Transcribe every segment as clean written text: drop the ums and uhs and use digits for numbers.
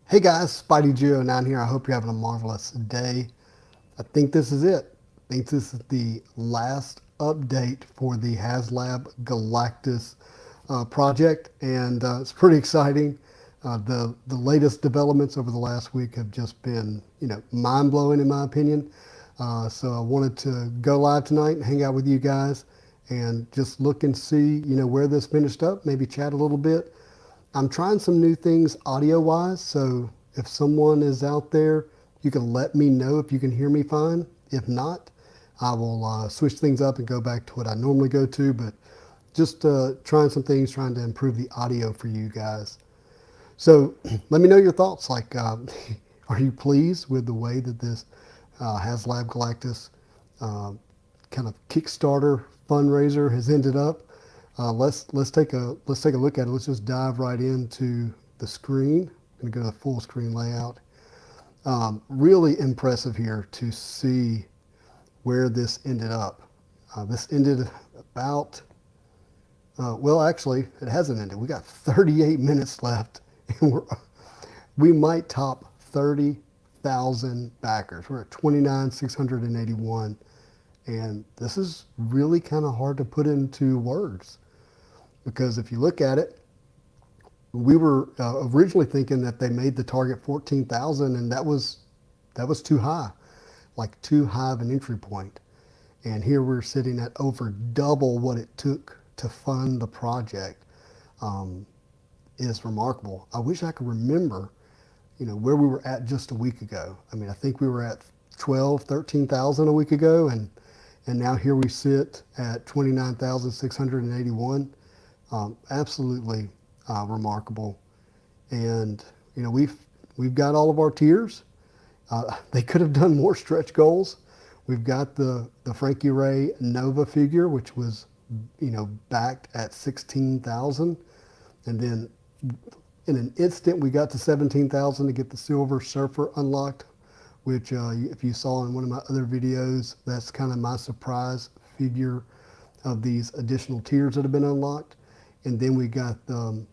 Hey guys, Spidey09 here. I hope you're having a marvelous day. I think this is it. I think this is the last update for the Haslab Galactus project, and it's pretty exciting. The latest developments over the last week have just been, mind blowing in my opinion. So I wanted to go live tonight and hang out with you guys and just look and see, where this finished up. Maybe chat a little bit. I'm trying some new things audio-wise, so if someone is out there, you can let me know if you can hear me fine. If not, I will switch things up and go back to what I normally go to, but just trying some things, trying to improve the audio for you guys. So let me know your thoughts. Like, are you pleased with the way that this Haslab Galactus kind of Kickstarter fundraiser has ended up? Let's take a look at it. Let's just dive right into the screen. I'm going to go to the full screen layout. Really impressive here to see where this ended up. This ended about, well, actually, it hasn't ended. We got 38 minutes left, and we might top 30,000 backers. We're at 29,681, and this is really kind of hard to put into words. Because if you look at it, we were originally thinking that they made the target 14,000, and that was too high, like too high of an entry point. And here we're sitting at over double what it took to fund the project. Is remarkable. I wish I could remember, where we were at just a week ago. I mean, I think we were at 13,000 a week ago, and now here we sit at 29,681. Absolutely remarkable. And we've got all of our tiers. They could have done more stretch goals. We've got the Frankie Ray Nova figure, which was backed at 16,000, and then in an instant we got to 17,000 to get the Silver Surfer unlocked, which if you saw in one of my other videos, that's kind of my surprise figure of these additional tiers that have been unlocked. And then we got the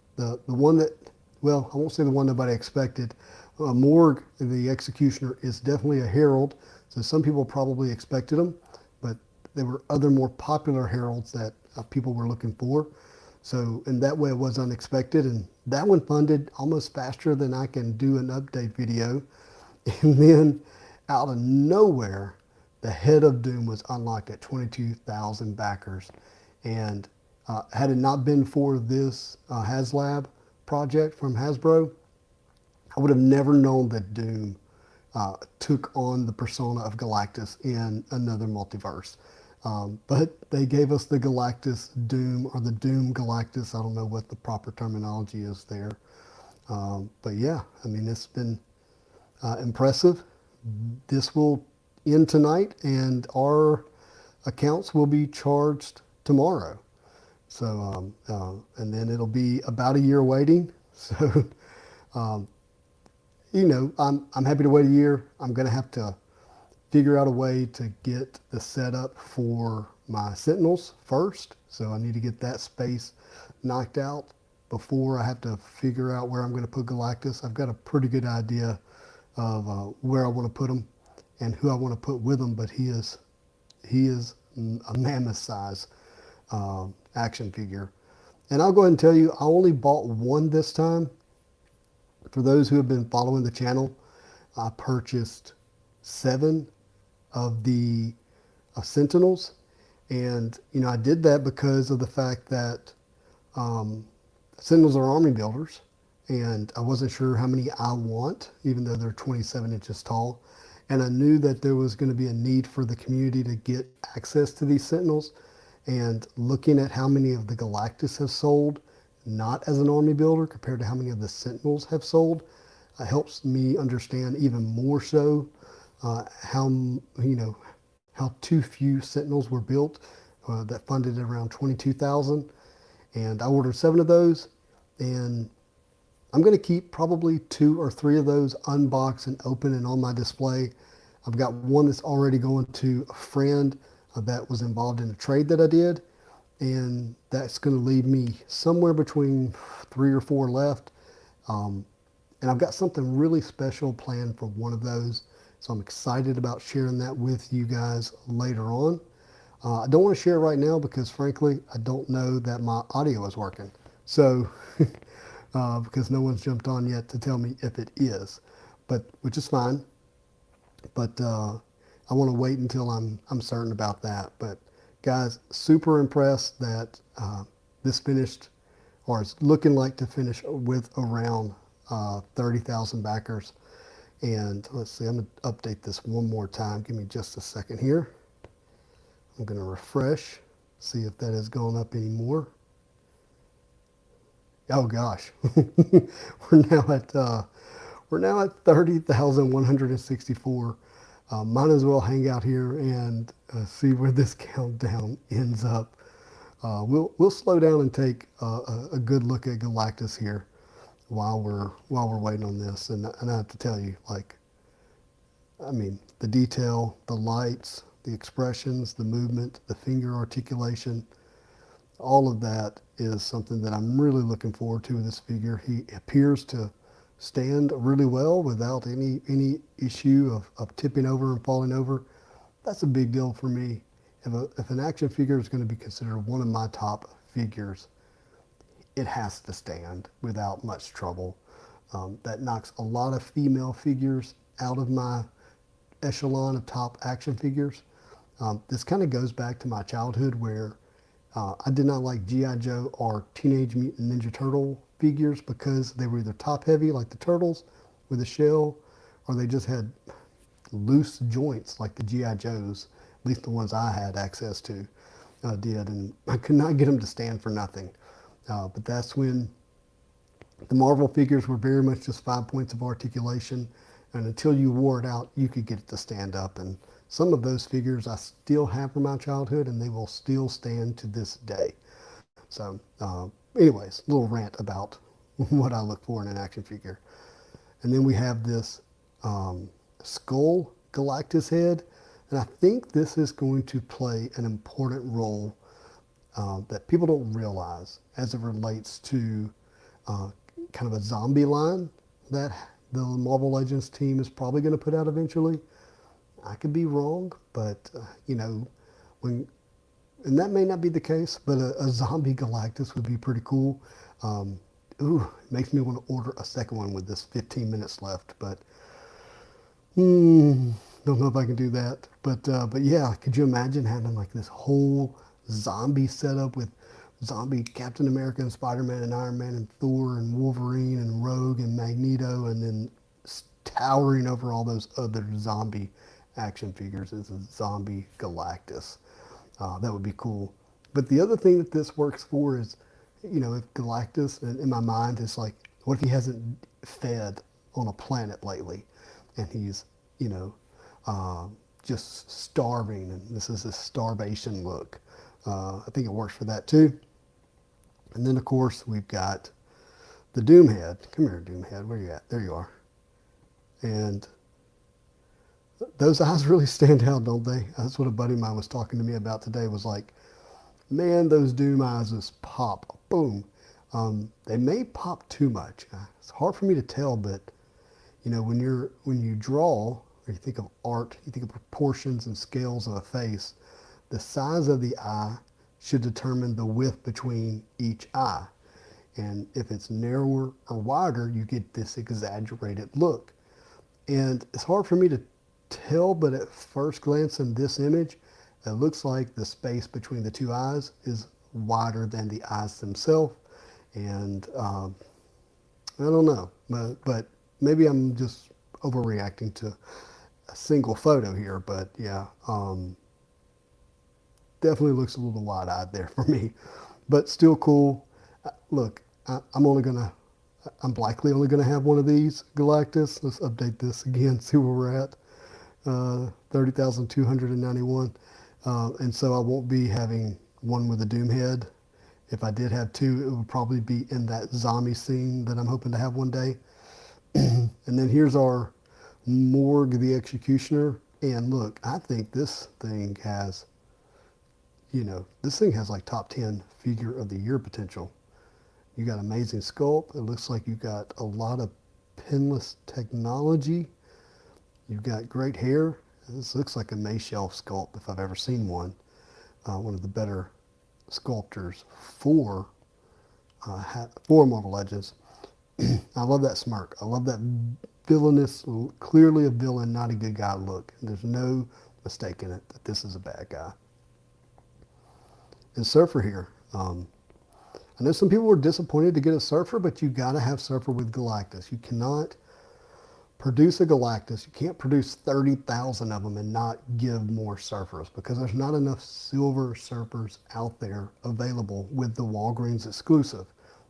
one that, well, I won't say the one nobody expected. Morg, the Executioner, is definitely a herald. So some people probably expected them, but there were other more popular heralds that people were looking for. So in that way, it was unexpected. And that one funded almost faster than I can do an update video. And then out of nowhere, the Head of Doom was unlocked at 22,000 backers. And had it not been for this Haslab project from Hasbro, I would have never known that Doom took on the persona of Galactus in another multiverse. But they gave us the Galactus Doom, or the Doom Galactus. I don't know what the proper terminology is there. But yeah, I mean, it's been impressive. This will end tonight, and our accounts will be charged tomorrow. So, and then it'll be about a year waiting. So, I'm happy to wait a year. I'm going to have to figure out a way to get the setup for my Sentinels first. So I need to get that space knocked out before I have to figure out where I'm going to put Galactus. I've got a pretty good idea of where I want to put him and who I want to put with him, but he is a mammoth size action figure. And I'll go ahead and tell you, I only bought one this time. For those who have been following the channel, I purchased 7 of the Sentinels. And, I did that because of the fact that Sentinels are army builders. And I wasn't sure how many I want, even though they're 27 inches tall. And I knew that there was going to be a need for the community to get access to these Sentinels. And looking at how many of the Galactus have sold, not as an army builder, compared to how many of the Sentinels have sold, helps me understand even more so how too few Sentinels were built that funded around 22,000. And I ordered 7 of those, and I'm going to keep probably 2 or 3 of those unboxed and open and on my display. I've got one that's already going to a friend that was involved in a trade that I did, and that's going to leave me somewhere between 3 or 4 left. And And I've got something really special planned for one of those. So I'm excited about sharing that with you guys later on. I don't want to share it right now because frankly, I don't know that my audio is working. So, because no one's jumped on yet to tell me if it is, but which is fine. But I want to wait until I'm certain about that. But guys, super impressed that this finished, or it's looking like to finish with around 30,000 backers. And let's see, I'm going to update this one more time. Give me just a second here. I'm going to refresh, see if that has gone up anymore. Oh gosh, we're now at 30,164. Might as well hang out here and see where this countdown ends up. We'll slow down and take a good look at Galactus here while we're waiting on this. And I have to tell you, like, I mean, the detail, the lights, the expressions, the movement, the finger articulation, all of that is something that I'm really looking forward to with this figure. He appears to stand really well without any issue of tipping over and falling over. That's a big deal for me. If an action figure is going to be considered one of my top figures, it has to stand without much trouble. That knocks a lot of female figures out of my echelon of top action figures. This kind of goes back to my childhood where I did not like G.I. Joe or Teenage Mutant Ninja Turtle figures because they were either top heavy like the Turtles with a shell, or they just had loose joints like the G.I. Joes, at least the ones I had access to did, and I could not get them to stand for nothing. But that's when the Marvel figures were very much just 5 points of articulation, and until you wore it out, you could get it to stand up. And some of those figures I still have from my childhood, and they will still stand to this day. So, anyways, a little rant about what I look for in an action figure. And then we have this Skull Galactus head, and I think this is going to play an important role that people don't realize as it relates to kind of a zombie line that the Marvel Legends team is probably going to put out eventually. I could be wrong, but you know, and that may not be the case, but a zombie Galactus would be pretty cool. It makes me want to order a second one with this 15 minutes left, but don't know if I can do that. But yeah, could you imagine having like this whole zombie setup with zombie Captain America and Spider-Man and Iron Man and Thor and Wolverine and Rogue and Magneto, and then towering over all those other zombie action figures is a zombie Galactus. That would be cool. But the other thing that this works for is, you know, if Galactus, in my mind, is like, what if he hasn't fed on a planet lately and he's, you know, just starving, and this is a starvation look. I think it works for that too. And then, of course, we've got the Doomhead. Come here, Doomhead. Where are you at? There you are. And those eyes really stand out, don't they? That's what a buddy of mine was talking to me about today, was like, man, those Doom eyes just pop. Boom. They may pop too much. It's hard for me to tell, but, you know, when you draw, or you think of art, you think of proportions and scales of a face, the size of the eye should determine the width between each eye. And if it's narrower or wider, you get this exaggerated look. And it's hard for me to tell, but at first glance in this image, it looks like the space between the two eyes is wider than the eyes themselves. And I don't know, but maybe I'm just overreacting to a single photo here, but yeah, definitely looks a little wide-eyed there for me, but still cool. Look, I'm likely only gonna have one of these Galactus. Let's update this again, see where we're at. 30,291, and so I won't be having one with a Doomhead. If I did have two, it would probably be in that zombie scene that I'm hoping to have one day. And then here's our Morg the Executioner. And look, I think this thing has, you know, this thing has like top 10 figure of the year potential. You got amazing sculpt. It looks like you got a lot of pinless technology. You've got great hair. This looks like a May shelf sculpt if I've ever seen one. One of the better sculptors for Marvel Legends. I love that smirk. I love that villainous, clearly a villain, not a good guy look. There's no mistaking it that this is a bad guy. And Surfer here. I know some people were disappointed to get a Surfer, but you got to have Surfer with Galactus. You cannot produce a Galactus. You can't produce 30,000 of them and not give more Surfers because there's not enough silver Surfers out there available with the Walgreens exclusive.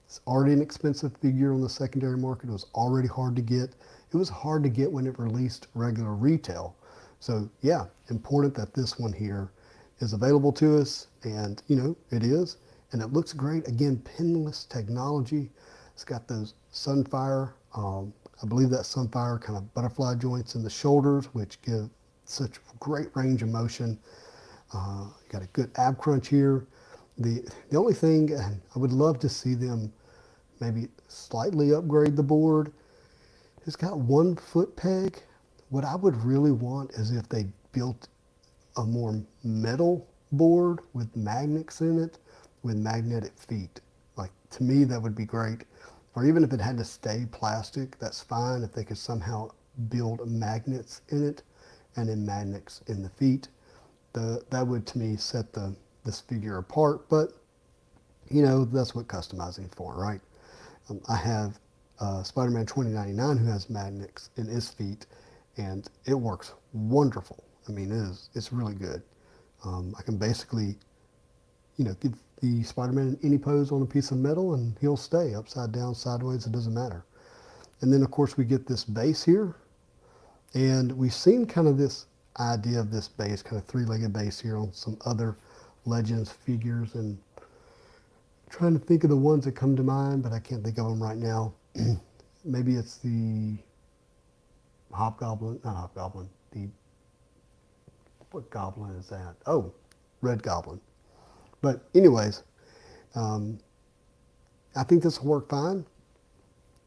It's already an expensive figure on the secondary market. It was already hard to get. It was hard to get when it released regular retail. So yeah, important that this one here is available to us, and you know, it is. And it looks great. Again, pinless technology. It's got those Sunfire, I believe that Sunfire kind of butterfly joints in the shoulders, which give such great range of motion. You got a good ab crunch here. The only thing, and I would love to see them maybe slightly upgrade the board. It's got 1 foot peg. What I would really want is if they built a more metal board with magnets in it, with magnetic feet. Like, to me, that would be great. Or even if it had to stay plastic, that's fine. If they could somehow build magnets in it and then magnets in the feet, that would, to me, set this figure apart. But, you know, that's what customizing is for, right? I have Spider-Man 2099 who has magnets in his feet, and it works wonderful. I mean, it's really good. I can basically, you know, give the Spider-Man any pose on a piece of metal and he'll stay upside down, sideways, it doesn't matter. And then of course we get this base here, and we've seen kind of this idea of this base, kind of 3-legged base here on some other Legends figures, and I'm trying to think of the ones that come to mind, but I can't think of them right now. Maybe it's the Hobgoblin, not Hobgoblin, what goblin is that? Oh, Red Goblin. But anyways, I think this will work fine.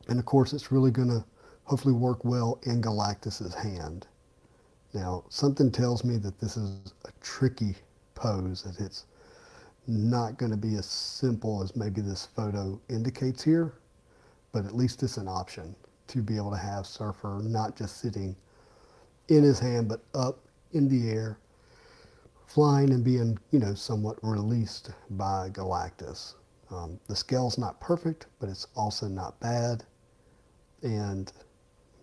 And of course, it's really going to hopefully work well in Galactus's hand. Now, something tells me that this is a tricky pose, that it's not going to be as simple as maybe this photo indicates here, but at least it's an option to be able to have Surfer not just sitting in his hand, but up in the air, flying and being, you know, somewhat released by Galactus. The scale's not perfect, but it's also not bad. And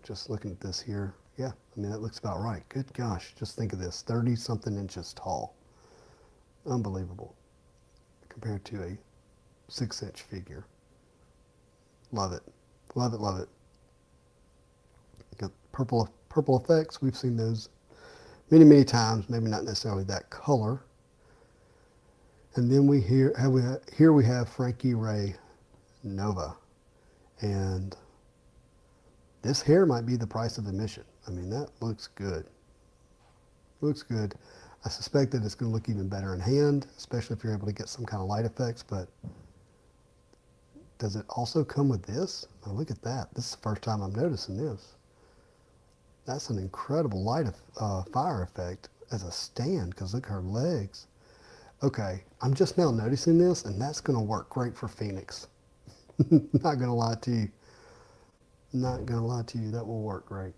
just looking at this here, yeah, I mean, that looks about right. Good gosh, just think of this, 30-something inches tall. Unbelievable compared to a 6-inch figure. Love it, love it, love it. Got purple effects. We've seen those many times, maybe not necessarily that color. And then here we have Frankie Ray Nova, and this hair might be the price of admission. I mean, that looks good. Looks good. I suspect that it's going to look even better in hand, especially if you're able to get some kind of light effects. But does it also come with this? Oh, look at that. This is the first time I'm noticing this. That's an incredible light fire effect as a stand, because look at her legs. Okay, I'm just now noticing this, and that's going to work great for Phoenix. Not going to lie to you. Not going to lie to you, that will work great.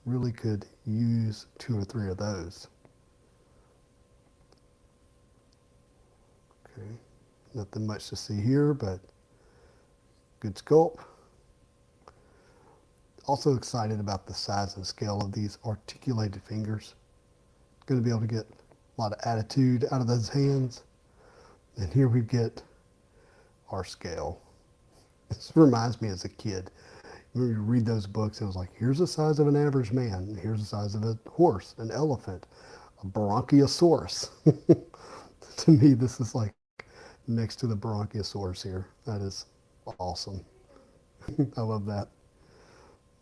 Really could use 2 or 3 of those. Okay, nothing much to see here, but good sculpt. Also excited about the size and scale of these articulated fingers. Going to be able to get a lot of attitude out of those hands. And here we get our scale. This reminds me as a kid. When you read those books, it was like, here's the size of an average man, and here's the size of a horse, an elephant, a bronchiosaurus. To me, this is like next to the bronchiosaurus here. That is awesome. I love that.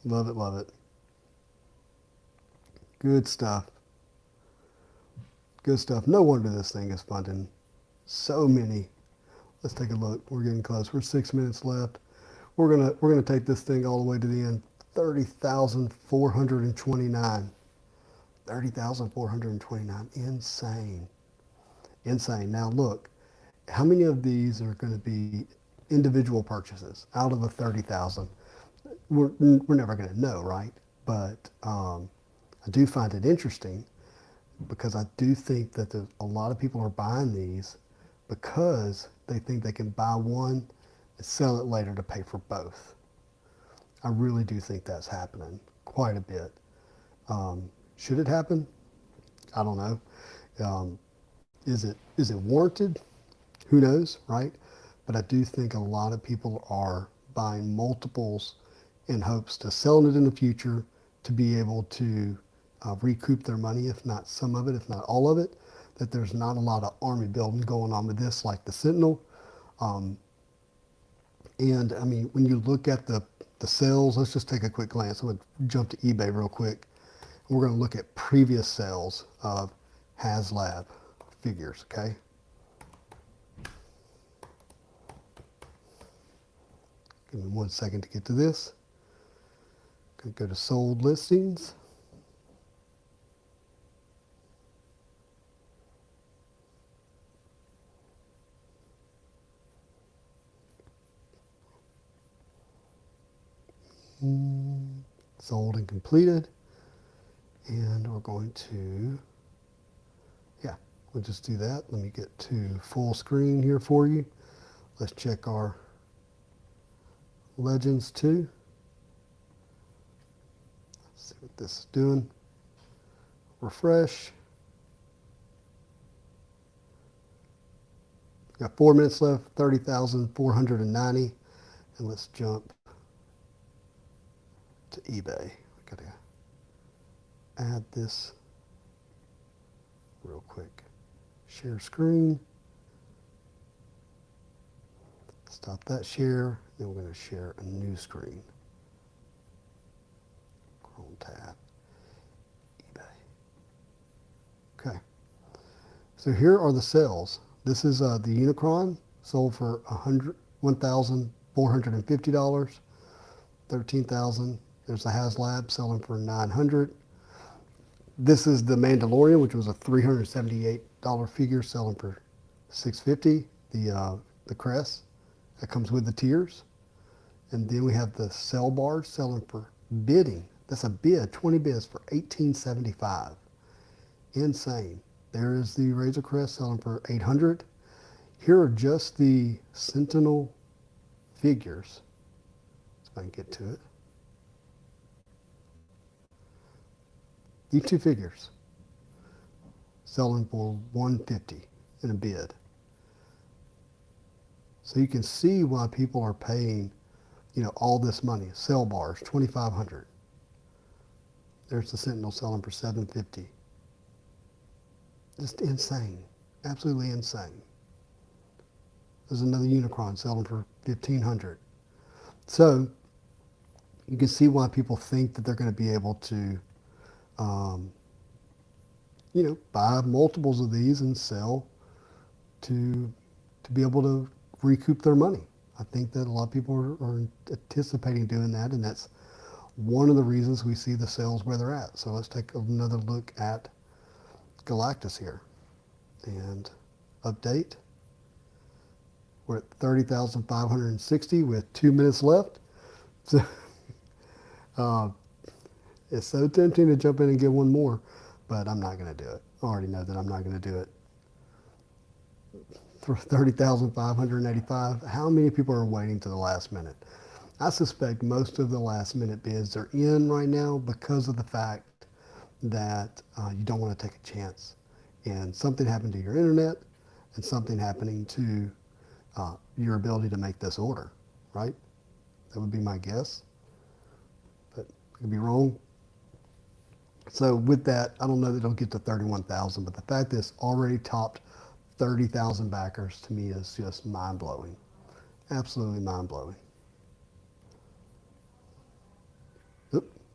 Love it, love it. Good stuff. Good stuff. No wonder this thing is funding so many. Let's take a look. We're getting close. We're 6 minutes left. We're gonna take this thing all the way to the end. 30,429. 30,429. Insane. Insane. Now look, how many of these are going to be individual purchases out of the 30,000? We're never going to know, right? But I do find it interesting because I do think that a lot of people are buying these because they think they can buy one and sell it later to pay for both. I really do think that's happening quite a bit. Should it happen? I don't know. Is it warranted? Who knows, right? But I do think a lot of people are buying multiples in hopes to sell it in the future to be able to recoup their money, if not some of it, if not all of it. That there's not a lot of army building going on with this like the Sentinel. And I mean, when you look at the sales, let's just take a quick glance. I'm going to jump to eBay real quick. We're going to look at previous sales of Haslab figures, okay? Give me 1 second to get to this. Going to go to sold listings. Sold and completed. And we're going to, yeah, we'll just do that. Let me get to full screen here for you. Let's check our Legends 2. Let's see what this is doing. Refresh. Got 4 minutes left, 30,490. And let's jump to eBay. Gotta add this real quick. Share screen. Stop that share. Then we're going to share a new screen. Chrome tab. eBay. Okay. So here are the sales. This is the Unicron, sold for $1,450. 13,000. There's the Haslab selling for $900. This is the Mandalorian, which was a $378 figure, selling for $650. The crest that comes with the tiers. And then we have the cell bars selling for bidding. That's a bid, 20 bids for $1,875. Insane. There is the Razor Crest selling for $800. Here are just the Sentinel figures. If I can get to it. These two figures selling for $150 in a bid. So you can see why people are paying, all this money. Cell bars, $2,500. There's the Sentinel selling for $750. Just insane. Absolutely insane. There's another Unicron selling for $1,500. So you can see why people think that they're going to be able to, buy multiples of these and sell to be able to recoup their money. I think that a lot of people are anticipating doing that, and that's one of the reasons we see the sales where they're at. So let's take another look at Galactus here and update. We're at 30,560 with 2 minutes left. So it's so tempting to jump in and get one more, but I'm not going to do it. I already know that I'm not going to do it. For 30,585, how many people are waiting to the last minute? I suspect most of the last minute bids are in right now because of the fact that you don't want to take a chance. And something happened to your internet and something happening to your ability to make this order, right? That would be my guess, but I could be wrong. So with that, I don't know that it'll get to 31,000, but the fact that it's already topped 30,000 backers to me is just mind-blowing. Absolutely mind-blowing.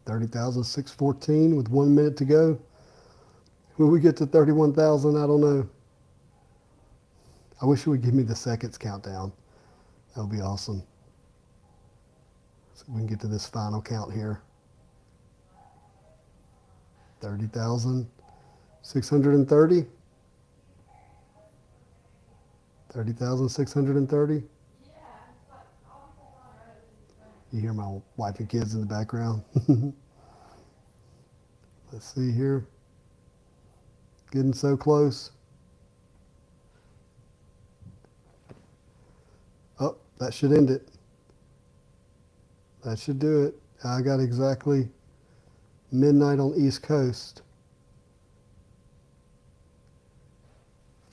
30,614 with 1 minute to go. Will we get to 31,000? I don't know. I wish it would give me the seconds countdown. That would be awesome. So we can get to this final count here. 30,630. 30,630. You hear my wife and kids in the background. Let's see here. Getting so close. Oh, that should end it. That should do it. I got exactly midnight on East Coast.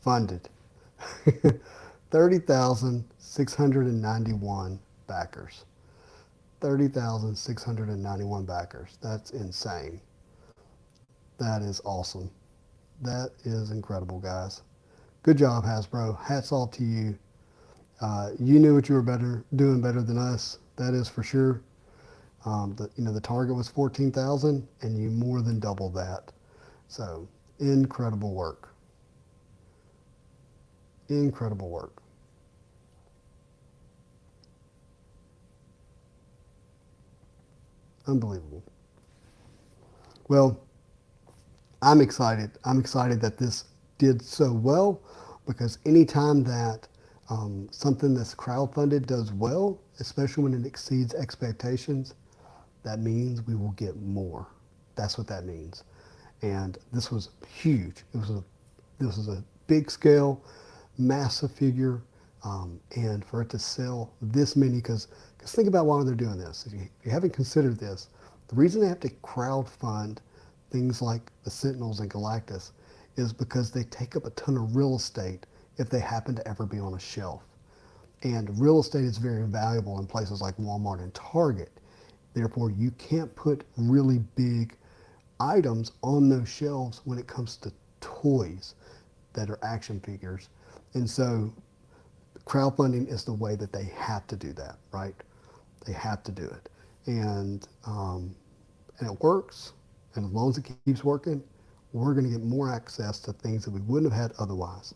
Funded. 30,691 backers. 30,691 backers. That's insane. That is awesome. That is incredible, guys. Good job, Hasbro. Hats off to you. You knew what you were doing better than us. That is for sure. The target was 14,000, and you more than doubled that. So incredible work. Incredible work. Unbelievable. Well, I'm excited. I'm excited that this did so well, because anytime that something that's crowdfunded does well, especially when it exceeds expectations, that means we will get more. That's what that means. And this was huge. This was a big scale, massive figure, and for it to sell this many, because think about why they're doing this. If you haven't considered this, the reason they have to crowdfund things like the Sentinels and Galactus is because they take up a ton of real estate if they happen to ever be on a shelf. And real estate is very valuable in places like Walmart and Target. Therefore, you can't put really big items on those shelves when it comes to toys that are action figures. And so crowdfunding is the way that they have to do that, right? They have to do it. And it works. And as long as it keeps working, we're going to get more access to things that we wouldn't have had otherwise.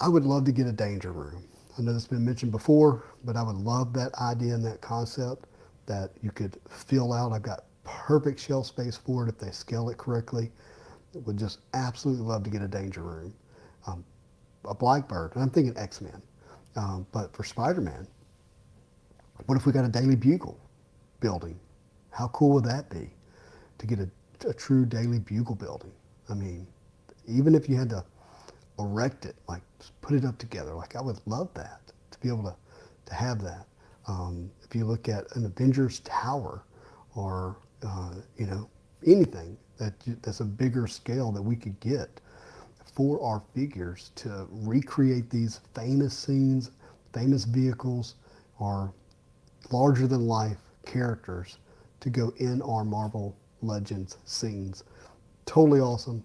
I would love to get a danger room. I know it's been mentioned before, but I would love that idea and that concept that you could fill out. I've got perfect shelf space for it if they scale it correctly. Would just absolutely love to get a danger room. A Blackbird, and I'm thinking X-Men. But for Spider-Man, what if we got a Daily Bugle building? How cool would that be to get a true Daily Bugle building? I mean, even if you had to erect it, like just put it up together, like I would love that, to be able to have that. If you look at an Avengers Tower, or anything that's a bigger scale that we could get for our figures to recreate these famous scenes, famous vehicles, or larger than life characters to go in our Marvel Legends scenes. Totally awesome.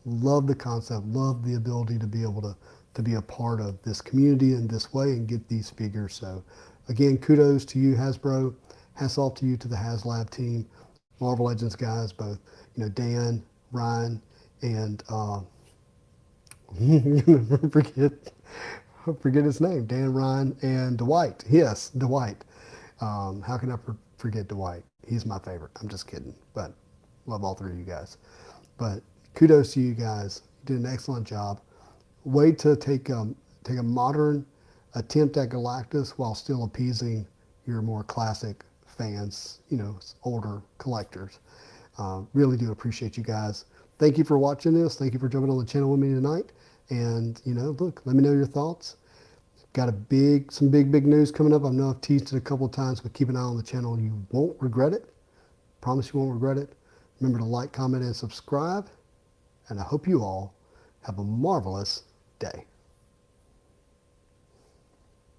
Love the concept, love the ability to be able to be a part of this community in this way and get these figures. So again, kudos to you, Hasbro. Hats off to you, to the Haslab team, Marvel Legends guys, both, Dan, Ryan, and forget his name, Dan, Ryan, and Dwight. Yes, Dwight. How can I forget Dwight? He's my favorite. I'm just kidding, but love all three of you guys. But kudos to you guys. You did an excellent job. Way to take a modern attempt at Galactus while still appeasing your more classic fans, older collectors. Really do appreciate you guys. Thank you for watching this. Thank you for jumping on the channel with me tonight. And, look, let me know your thoughts. Got some big news coming up. I know I've teased it a couple of times, but keep an eye on the channel. You won't regret it. Promise you won't regret it. Remember to like, comment, and subscribe. And I hope you all have a marvelous day.